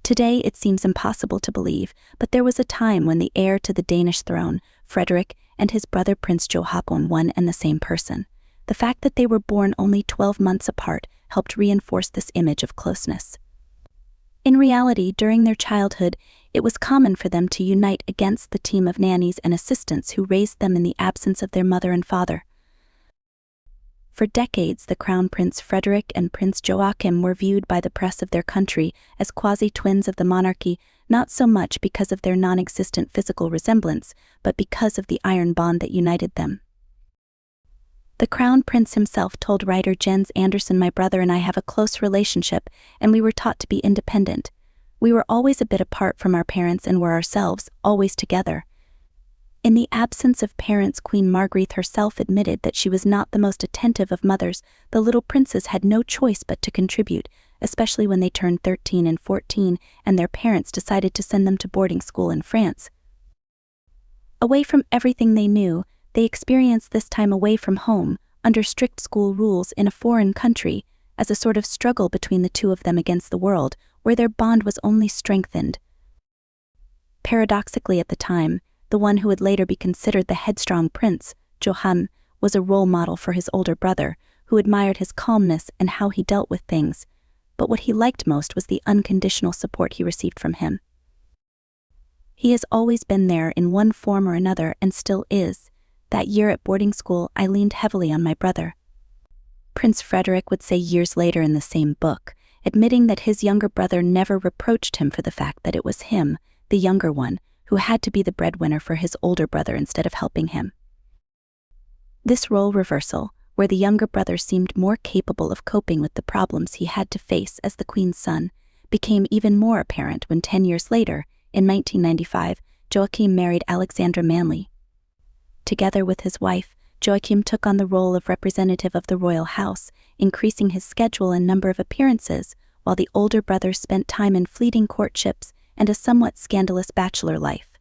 Today it seems impossible to believe, but there was a time when the heir to the Danish throne, Frederick, and his brother Prince Joachim, one and the same person. The fact that they were born only 12 months apart helped reinforce this image of closeness. In reality, during their childhood, it was common for them to unite against the team of nannies and assistants who raised them in the absence of their mother and father. For decades, the Crown Prince Frederick and Prince Joachim were viewed by the press of their country as quasi-twins of the monarchy, not so much because of their non-existent physical resemblance, but because of the iron bond that united them. The Crown Prince himself told writer Jens Andersen, "My brother and I have a close relationship, and we were taught to be independent. We were always a bit apart from our parents and were ourselves, always together." In the absence of parents, Queen Margrethe herself admitted that she was not the most attentive of mothers. The little princes had no choice but to contribute, especially when they turned 13 and 14 and their parents decided to send them to boarding school in France. Away from everything they knew, they experienced this time away from home, under strict school rules in a foreign country, as a sort of struggle between the two of them against the world, where their bond was only strengthened. Paradoxically, at the time, the one who would later be considered the headstrong prince, Joachim, was a role model for his older brother, who admired his calmness and how he dealt with things, but what he liked most was the unconditional support he received from him. He has always been there in one form or another and still is. That year at boarding school, I leaned heavily on my brother. Prince Frederick would say years later in the same book, admitting that his younger brother never reproached him for the fact that it was him, the younger one, who had to be the breadwinner for his older brother instead of helping him. This role reversal, where the younger brother seemed more capable of coping with the problems he had to face as the Queen's son, became even more apparent when 10 years later, in 1995, Joachim married Alexandra Manley. Together with his wife, Joachim took on the role of representative of the royal house, increasing his schedule and number of appearances, while the older brother spent time in fleeting courtships and a somewhat scandalous bachelor life.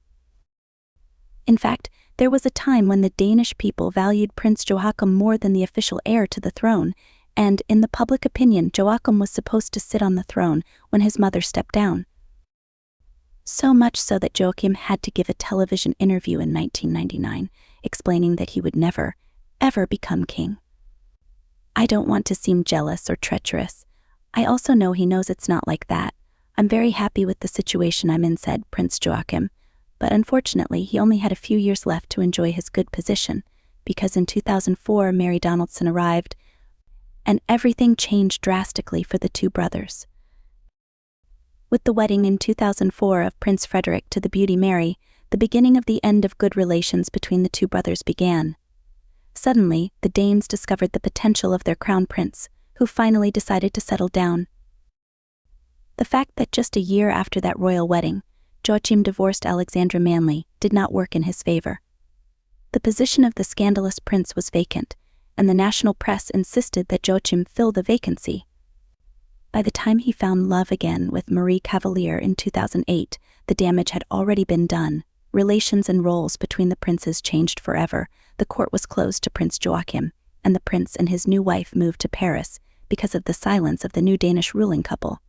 In fact, there was a time when the Danish people valued Prince Joachim more than the official heir to the throne, and, in the public opinion, Joachim was supposed to sit on the throne when his mother stepped down. So much so that Joachim had to give a television interview in 1999, explaining that he would never, ever become king. "I don't want to seem jealous or treacherous. I also know he knows it's not like that. I'm very happy with the situation I'm in," said Prince Joachim. But unfortunately, he only had a few years left to enjoy his good position, because in 2004 Mary Donaldson arrived, and everything changed drastically for the two brothers. With the wedding in 2004 of Prince Frederick to the beauty Mary, the beginning of the end of good relations between the two brothers began. Suddenly, the Danes discovered the potential of their crown prince, who finally decided to settle down. The fact that just a year after that royal wedding, Joachim divorced Alexandra Manley did not work in his favor. The position of the scandalous prince was vacant, and the national press insisted that Joachim fill the vacancy. By the time he found love again with Marie Cavalier in 2008, the damage had already been done. Relations and roles between the princes changed forever. The court was closed to Prince Joachim, and the prince and his new wife moved to Paris because of the silence of the new Danish ruling couple.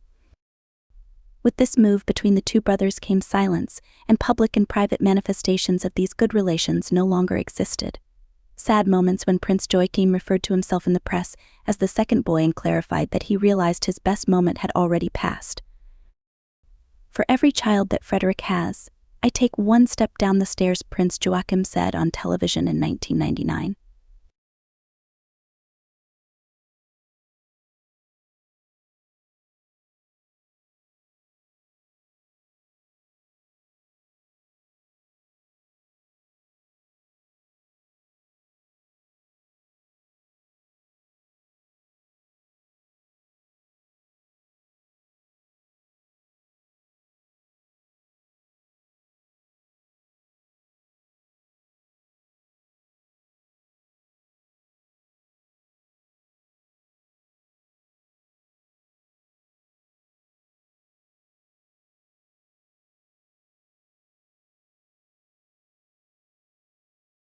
With this move between the two brothers came silence, and public and private manifestations of these good relations no longer existed. Sad moments when Prince Joachim referred to himself in the press as the second boy and clarified that he realized his best moment had already passed. "For every child that Frederick has, I take one step down the stairs," Prince Joachim said on television in 1999.